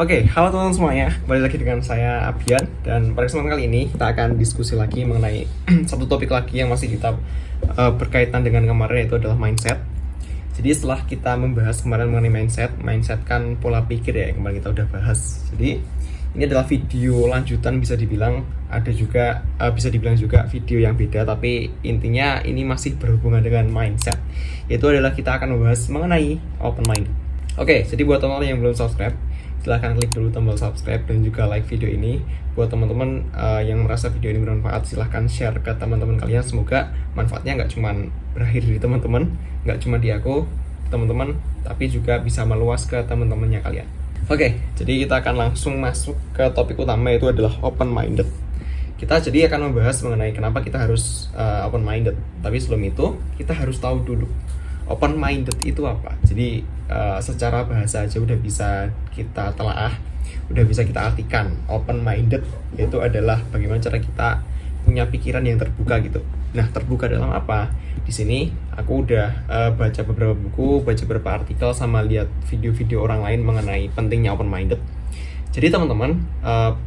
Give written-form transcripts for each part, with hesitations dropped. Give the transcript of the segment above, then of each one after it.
Oke, halo teman-teman semuanya. Kembali lagi dengan saya Abian, dan pada kesempatan kali ini kita akan diskusi lagi mengenai satu topik lagi yang masih kita berkaitan dengan kemarin, yaitu adalah mindset. Jadi setelah kita membahas kemarin mengenai mindset kan pola pikir ya, yang kemarin kita udah bahas. Jadi ini adalah video lanjutan, bisa dibilang ada juga bisa dibilang juga video yang beda, tapi intinya ini masih berhubungan dengan mindset. Yaitu adalah kita akan membahas mengenai open mind. Oke, jadi buat teman-teman yang belum subscribe, silahkan klik dulu tombol subscribe dan juga like video ini. Buat teman-teman yang merasa video ini bermanfaat, silahkan share ke teman-teman kalian. Semoga manfaatnya nggak cuma berakhir di teman-teman, nggak cuma di aku, teman-teman, tapi juga bisa meluas ke teman-temannya kalian. Oke, jadi kita akan langsung masuk ke topik utama, yaitu adalah open minded. Kita jadi akan membahas mengenai kenapa kita harus open minded. Tapi sebelum itu kita harus tahu dulu open minded itu apa. Jadi secara bahasa aja udah bisa kita telaah, udah bisa kita artikan. Open minded itu adalah bagaimana cara kita punya pikiran yang terbuka gitu. Nah, terbuka dalam apa? Di sini aku udah baca beberapa buku, baca beberapa artikel, sama lihat video-video orang lain mengenai pentingnya open minded. Jadi teman-teman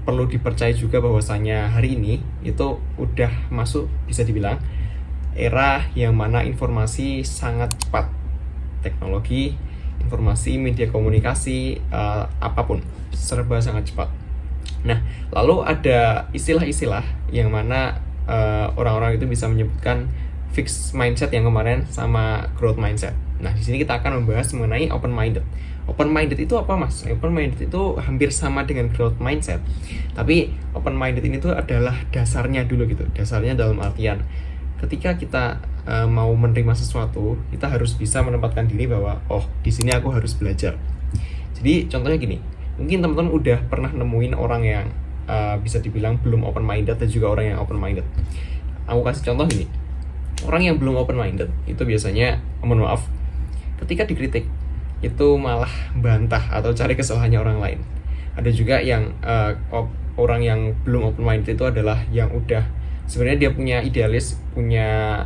perlu dipercaya juga bahwasanya hari ini itu udah masuk, bisa dibilang, era yang mana informasi sangat cepat. Teknologi, informasi, media komunikasi, apapun serba sangat cepat. Nah, lalu ada istilah-istilah yang mana orang-orang itu bisa menyebutkan fixed mindset yang kemarin sama growth mindset. Nah, di sini kita akan membahas mengenai open minded. Open minded itu apa, Mas? Open minded itu hampir sama dengan growth mindset. Tapi open minded ini tuh adalah dasarnya dulu gitu. Dasarnya dalam artian ketika kita mau menerima sesuatu, kita harus bisa menempatkan diri bahwa di sini aku harus belajar. Jadi contohnya gini, mungkin teman-teman udah pernah nemuin orang yang bisa dibilang belum open minded dan juga orang yang open minded. Aku kasih contoh gini, orang yang belum open minded itu biasanya, mohon maaf, ketika dikritik itu malah bantah atau cari kesalahannya orang lain. Ada juga yang orang yang belum open minded itu adalah yang udah sebenarnya dia punya idealis, punya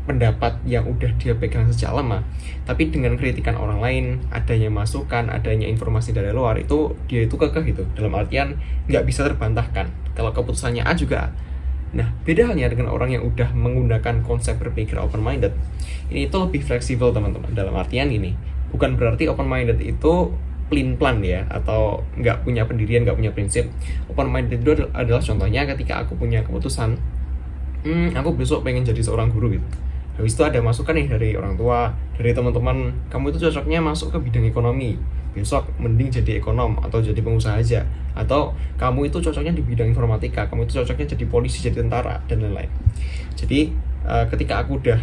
pendapat yang udah dia pegang sejak lama, tapi dengan kritikan orang lain, adanya masukan, adanya informasi dari luar, itu dia itu kekeh gitu, dalam artian nggak bisa terbantahkan. Kalau keputusannya A juga A. Nah, beda halnya dengan orang yang udah menggunakan konsep berpikir open minded. Ini itu lebih fleksibel teman-teman, dalam artian gini, bukan berarti open minded itu plan ya, atau nggak punya pendirian, nggak punya prinsip. Open minded itu adalah contohnya ketika aku punya keputusan, aku besok pengen jadi seorang guru gitu. Habis itu ada masukan nih dari orang tua, dari teman-teman, kamu itu cocoknya masuk ke bidang ekonomi, besok mending jadi ekonom atau jadi pengusaha aja. Atau kamu itu cocoknya di bidang informatika, kamu itu cocoknya jadi polisi, jadi tentara, dan lain-lain. Jadi ketika aku udah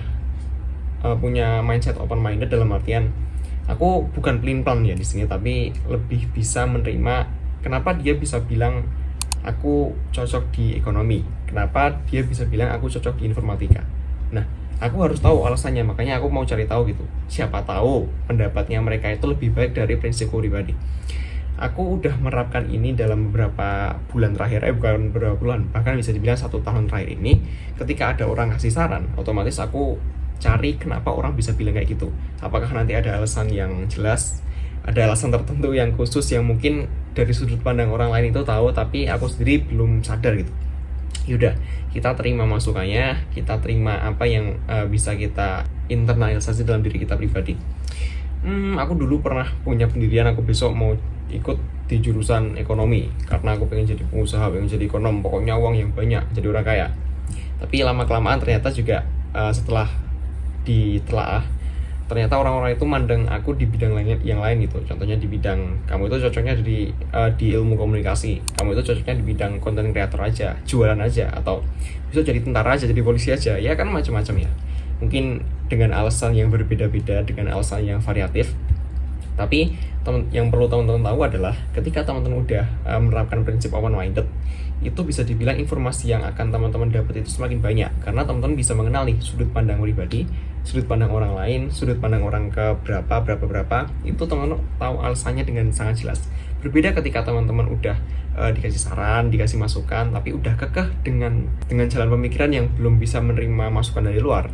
punya mindset open minded, dalam artian aku bukan plan ya di sini, tapi lebih bisa menerima kenapa dia bisa bilang aku cocok di ekonomi, kenapa dia bisa bilang aku cocok di informatika. Nah, aku harus tahu alasannya, makanya aku mau cari tahu gitu. Siapa tahu pendapatnya mereka itu lebih baik dari prinsipku pribadi. Aku udah menerapkan ini dalam beberapa bulan terakhir, bukan beberapa bulan, bahkan bisa dibilang 1 tahun terakhir ini. Ketika ada orang kasih saran, otomatis aku cari kenapa orang bisa bilang kayak gitu. Apakah nanti ada alasan yang jelas, ada alasan tertentu yang khusus yang mungkin dari sudut pandang orang lain itu tahu, tapi aku sendiri belum sadar gitu. Yaudah, kita terima masukannya, kita terima apa yang bisa kita internalisasi dalam diri kita pribadi. Aku dulu pernah punya pendirian, aku besok mau ikut di jurusan ekonomi karena aku pengen jadi pengusaha, pengen jadi ekonom, pokoknya uang yang banyak, jadi orang kaya. Tapi lama-kelamaan ternyata juga setelah ditelaah, ternyata orang-orang itu mandang aku di bidang yang lain gitu. Contohnya di bidang, kamu itu cocoknya di ilmu komunikasi, kamu itu cocoknya di bidang content creator aja, jualan aja, atau bisa jadi tentara aja, jadi polisi aja, ya kan macam-macam ya. Mungkin dengan alasan yang berbeda-beda, dengan alasan yang variatif. Tapi yang perlu teman-teman tahu adalah ketika teman-teman udah menerapkan prinsip open minded, itu bisa dibilang informasi yang akan teman-teman dapat itu semakin banyak, karena teman-teman bisa mengenal nih sudut pandang pribadi, sudut pandang orang lain, sudut pandang orang ke berapa, itu teman-teman tahu alasannya dengan sangat jelas. Berbeda ketika teman-teman udah dikasih saran, dikasih masukan, tapi udah kekeh dengan jalan pemikiran yang belum bisa menerima masukan dari luar,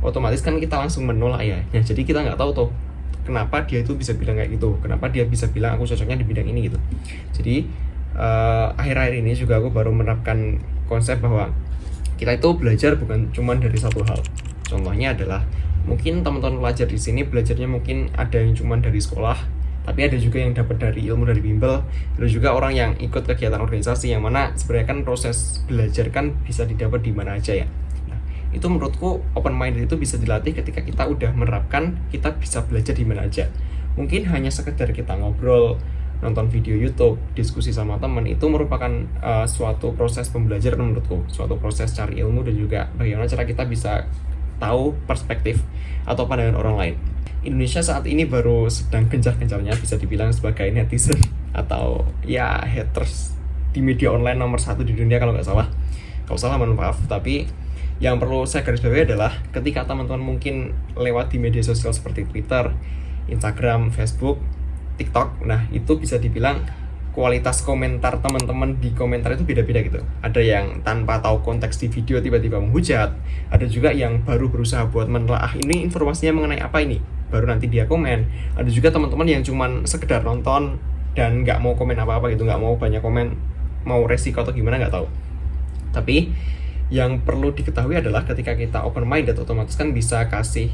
otomatis kan kita langsung menolak ya. Jadi kita nggak tahu tuh kenapa dia itu bisa bilang kayak gitu, kenapa dia bisa bilang aku cocoknya di bidang ini gitu. Jadi akhir-akhir ini juga aku baru menerapkan konsep bahwa kita itu belajar bukan cuma dari satu hal. Contohnya adalah mungkin teman-teman pelajar di sini belajarnya mungkin ada yang cuma dari sekolah, tapi ada juga yang dapat dari ilmu dari bimbel, ada juga orang yang ikut kegiatan organisasi, yang mana sebenarnya kan proses belajar kan bisa didapat di mana aja ya. Nah, itu menurutku open minded itu bisa dilatih ketika kita udah menerapkan kita bisa belajar di mana aja. Mungkin hanya sekedar kita ngobrol, nonton video YouTube, diskusi sama teman, itu merupakan suatu proses pembelajaran menurutku, suatu proses cari ilmu dan juga bagaimana cara kita bisa tahu perspektif atau pandangan orang lain. Indonesia saat ini baru sedang gencar-gencarnya bisa dibilang sebagai netizen atau ya haters di media online nomor 1 di dunia kalau nggak salah. Kalau salah mohon maaf, tapi yang perlu saya garis bawahi adalah ketika teman-teman mungkin lewat di media sosial seperti Twitter, Instagram, Facebook, TikTok, nah itu bisa dibilang kualitas komentar teman-teman di komentar itu beda-beda gitu. Ada yang tanpa tahu konteks di video tiba-tiba menghujat, ada juga yang baru berusaha buat menelaah ini informasinya mengenai apa ini, baru nanti dia komen. Ada juga teman-teman yang cuman sekedar nonton dan nggak mau komen apa-apa gitu, nggak mau banyak komen, mau resiko atau gimana nggak tahu. Tapi yang perlu diketahui adalah ketika kita open minded, otomatis kan bisa kasih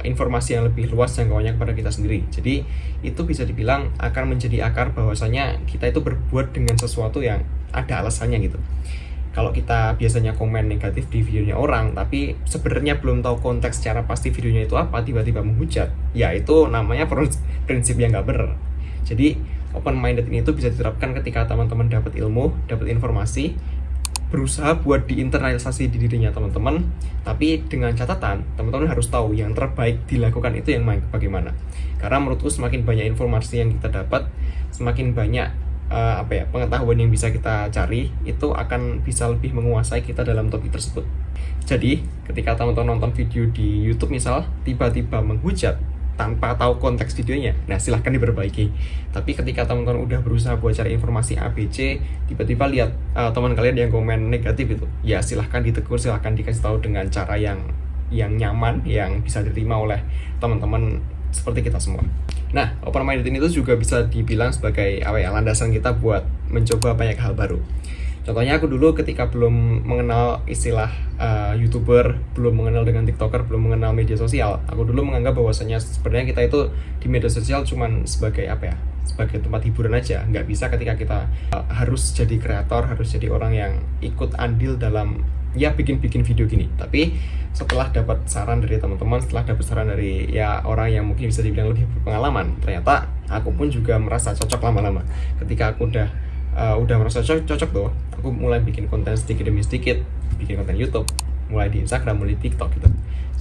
informasi yang lebih luas jangkauannya kepada kita sendiri. Jadi itu bisa dibilang akan menjadi akar bahwasanya kita itu berbuat dengan sesuatu yang ada alasannya gitu. Kalau kita biasanya komen negatif di videonya orang, tapi sebenarnya belum tahu konteks secara pasti videonya itu apa, tiba-tiba menghujat, ya itu namanya prinsip yang nggak benar. Jadi open minded ini tuh bisa diterapkan ketika teman-teman dapat ilmu, dapat informasi, berusaha buat diinternalisasi di dirinya teman-teman, tapi dengan catatan teman-teman harus tahu yang terbaik dilakukan itu yang bagaimana. Karena menurutku semakin banyak informasi yang kita dapat, semakin banyak pengetahuan yang bisa kita cari, itu akan bisa lebih menguasai kita dalam topik tersebut. Jadi ketika teman-teman nonton video di YouTube misal, tiba-tiba menghujat tanpa tahu konteks videonya, nah silahkan diperbaiki. Tapi ketika teman-teman udah berusaha buat cari informasi ABC, tiba-tiba lihat teman kalian yang komen negatif itu, ya silahkan ditegur, silahkan dikasih tahu dengan cara yang nyaman, yang bisa diterima oleh teman-teman seperti kita semua. Nah, open minded ini tuh juga bisa dibilang sebagai landasan kita buat mencoba banyak hal baru. Contohnya aku dulu ketika belum mengenal istilah YouTuber, belum mengenal dengan TikToker, belum mengenal media sosial, aku dulu menganggap bahwasanya sebenarnya kita itu di media sosial cuman sebagai sebagai tempat hiburan aja. Nggak bisa ketika kita harus jadi kreator, harus jadi orang yang ikut andil dalam bikin video gini. Tapi setelah dapat saran dari teman-teman, setelah dapat saran dari orang yang mungkin bisa dibilang lebih berpengalaman, ternyata aku pun juga merasa cocok lama-lama. Ketika aku udah merasa cocok tuh, aku mulai bikin konten sedikit demi sedikit, bikin konten YouTube, mulai di Instagram, mulai di TikTok gitu.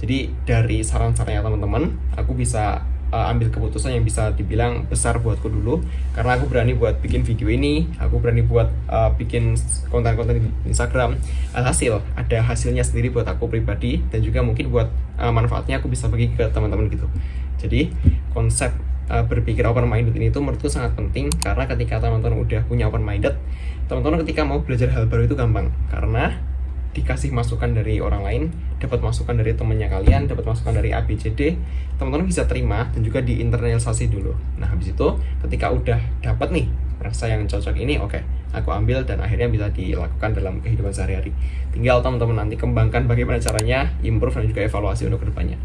Jadi dari saran-sarannya teman-teman, aku bisa ambil keputusan yang bisa dibilang besar buatku dulu, karena aku berani buat bikin video ini, aku berani buat bikin konten-konten di Instagram. Alhasil ada hasilnya sendiri buat aku pribadi, dan juga mungkin buat manfaatnya aku bisa bagi ke teman-teman gitu. Jadi konsep berpikir open minded ini tuh menurutku sangat penting, karena ketika teman-teman udah punya open minded, teman-teman ketika mau belajar hal baru itu gampang, karena dikasih masukan dari orang lain, dapat masukan dari temannya kalian, dapat masukan dari ABCD, teman-teman bisa terima dan juga diinternalisasi dulu. Nah habis itu ketika udah dapat nih rasa yang cocok ini, oke, aku ambil dan akhirnya bisa dilakukan dalam kehidupan sehari-hari. Tinggal teman-teman nanti kembangkan bagaimana caranya, improve dan juga evaluasi untuk kedepannya.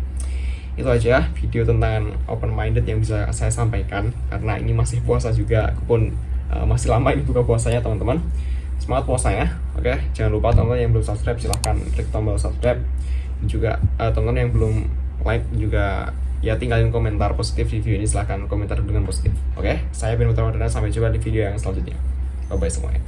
Itu aja video tentang open minded yang bisa saya sampaikan, karena ini masih puasa juga, aku pun masih lama ini buka puasanya teman-teman. Semangat puasanya. Oke, jangan lupa teman-teman yang belum subscribe silahkan klik tombol subscribe, dan juga teman-teman yang belum like juga tinggalin komentar positif di video ini, silahkan komentar dengan positif. Oke, saya Ben Putra Wardana, sampai jumpa di video yang selanjutnya. Bye bye semuanya.